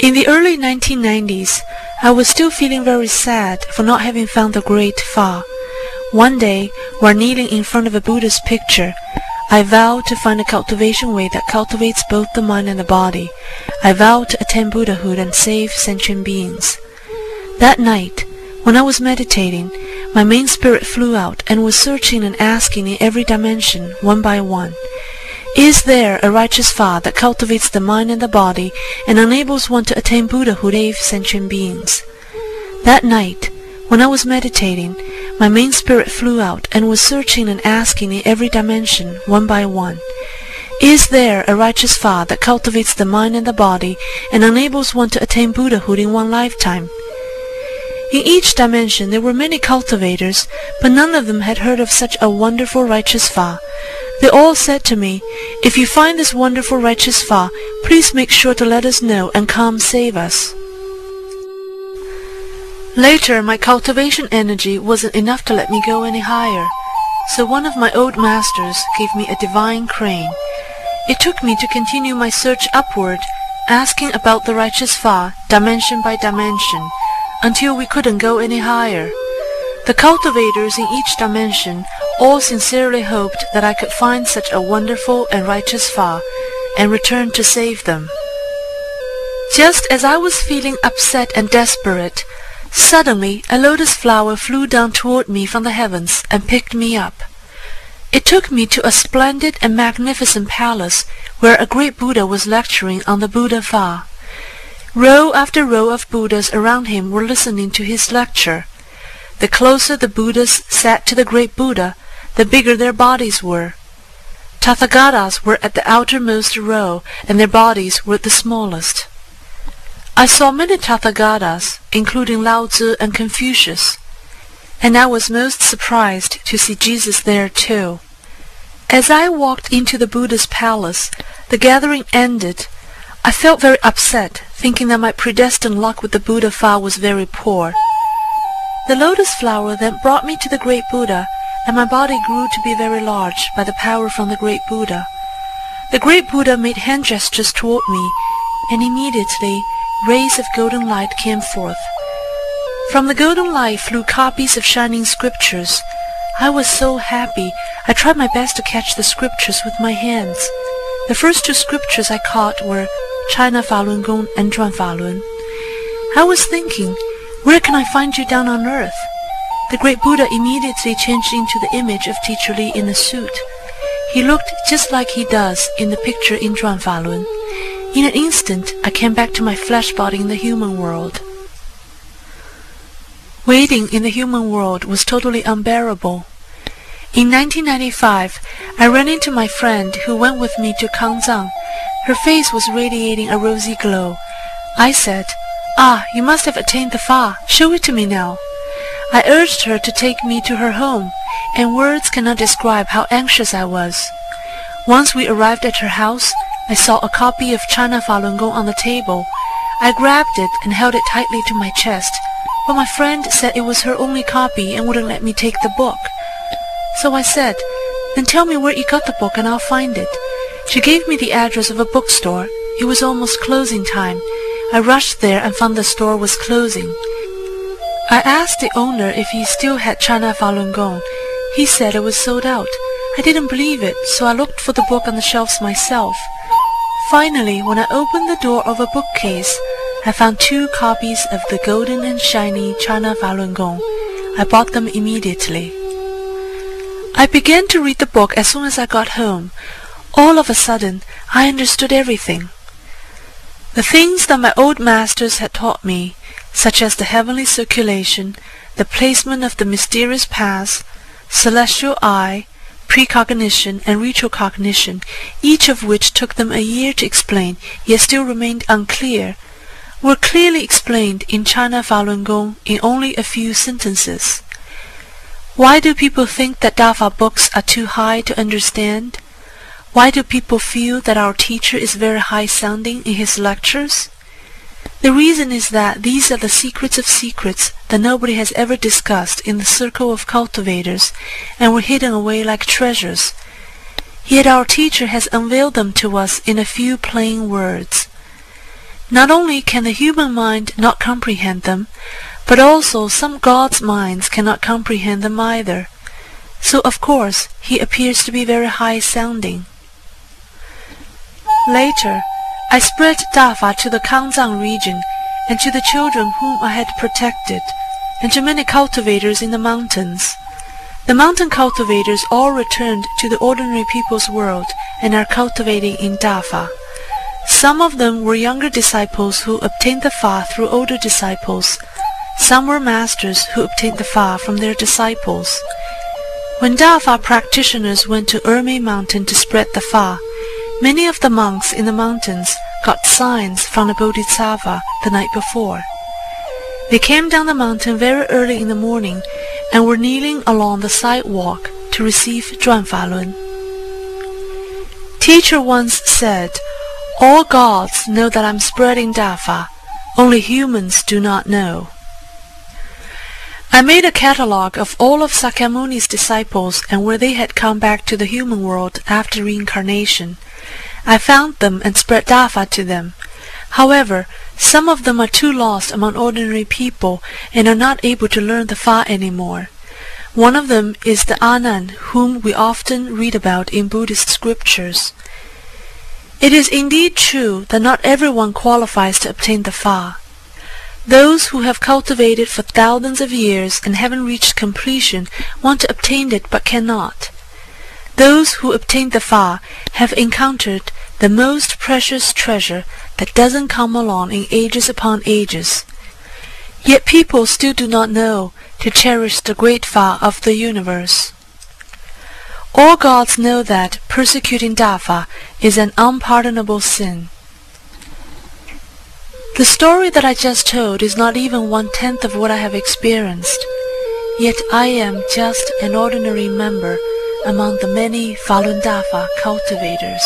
In the early 1990s, I was still feeling very sad for not having found the great Fa. One day, while kneeling in front of a Buddha's picture, I vowed to find a cultivation way that cultivates both the mind and the body. I vowed to attain Buddhahood and save sentient beings. That night, when I was meditating, my main spirit flew out and was searching and asking in every dimension, one by one, is there a righteous Fa that cultivates the mind and the body and enables one to attain Buddhahood and save sentient beings? That night, when I was meditating, my main spirit flew out and was searching and asking in every dimension, one by one, is there a righteous Fa that cultivates the mind and the body and enables one to attain Buddhahood in one lifetime? In each dimension there were many cultivators, but none of them had heard of such a wonderful righteous Fa. They all said to me, if you find this wonderful righteous Fa, please make sure to let us know and come save us. Later, my cultivation energy wasn't enough to let me go any higher, so one of my old masters gave me a divine crane. It took me to continue my search upward, asking about the righteous Fa, dimension by dimension, until we couldn't go any higher. The cultivators in each dimension all sincerely hoped that I could find such a wonderful and righteous Fa and return to save them. Just as I was feeling upset and desperate, suddenly a lotus flower flew down toward me from the heavens and picked me up. It took me to a splendid and magnificent palace where a great Buddha was lecturing on the Buddha Fa. Row after row of Buddhas around him were listening to his lecture. The closer the Buddhas sat to the great Buddha, the bigger their bodies were. Tathagatas were at the outermost row, and their bodies were the smallest. I saw many Tathagatas, including Lao Tzu and Confucius, and I was most surprised to see Jesus there too. As I walked into the Buddha's palace, the gathering ended. I felt very upset, thinking that my predestined luck with the Buddha Fa was very poor. The lotus flower then brought me to the great Buddha, and my body grew to be very large by the power from the great Buddha. The great Buddha made hand gestures toward me, and immediately rays of golden light came forth. From the golden light flew copies of shining scriptures. I was so happy, I tried my best to catch the scriptures with my hands. The first two scriptures I caught were China Falun Gong and Zhuan Falun. I was thinking, where can I find you down on earth? The great Buddha immediately changed into the image of Teacher Li in a suit. He looked just like he does in the picture in Zhuan Falun. In an instant, I came back to my flesh body in the human world. Waiting in the human world was totally unbearable. In 1995, I ran into my friend who went with me to Kangzang. Her face was radiating a rosy glow. I said, "Ah, you must have attained the Fa. Show it to me now." I urged her to take me to her home, and words cannot describe how anxious I was. Once we arrived at her house, I saw a copy of China Falun Gong on the table. I grabbed it and held it tightly to my chest, but my friend said it was her only copy and wouldn't let me take the book. So I said, "Then tell me where you got the book and I'll find it." She gave me the address of a bookstore. It was almost closing time. I rushed there and found the store was closing. I asked the owner if he still had China Falun Gong. He said it was sold out. I didn't believe it, so I looked for the book on the shelves myself. Finally, when I opened the door of a bookcase, I found 2 copies of the golden and shiny China Falun Gong. I bought them immediately. I began to read the book as soon as I got home. All of a sudden, I understood everything. The things that my old masters had taught me, such as the heavenly circulation, the placement of the mysterious paths, celestial eye, precognition and retrocognition, each of which took them a year to explain, yet still remained unclear, were clearly explained in China Falun Gong in only a few sentences. Why do people think that Dafa books are too high to understand? Why do people feel that our teacher is very high-sounding in his lectures? The reason is that these are the secrets of secrets that nobody has ever discussed in the circle of cultivators and were hidden away like treasures. Yet our teacher has unveiled them to us in a few plain words. Not only can the human mind not comprehend them, but also some gods' minds cannot comprehend them either. So of course he appears to be very high-sounding. Later, I spread Dafa to the Kangzang region, and to the children whom I had protected, and to many cultivators in the mountains. The mountain cultivators all returned to the ordinary people's world and are cultivating in Dafa. Some of them were younger disciples who obtained the Fa through older disciples. Some were masters who obtained the Fa from their disciples. When Dafa practitioners went to Ermei mountain to spread the Fa, many of the monks in the mountains got signs from the Bodhisattva the night before. They came down the mountain very early in the morning and were kneeling along the sidewalk to receive Zhuanfalun. Teacher once said, "All gods know that I'm spreading Dafa, only humans do not know." I made a catalogue of all of Sakyamuni's disciples and where they had come back to the human world after reincarnation. I found them and spread Dafa to them. However, some of them are too lost among ordinary people and are not able to learn the Fa anymore. One of them is the Anan, whom we often read about in Buddhist scriptures. It is indeed true that not everyone qualifies to obtain the Fa. Those who have cultivated for thousands of years and haven't reached completion want to obtain it but cannot. Those who obtain the Fa have encountered the most precious treasure that doesn't come along in ages upon ages. Yet people still do not know to cherish the great Fa of the universe. All gods know that persecuting Dafa is an unpardonable sin. The story that I just told is not even 1/10 of what I have experienced, yet I am just an ordinary member among the many Falun Dafa cultivators.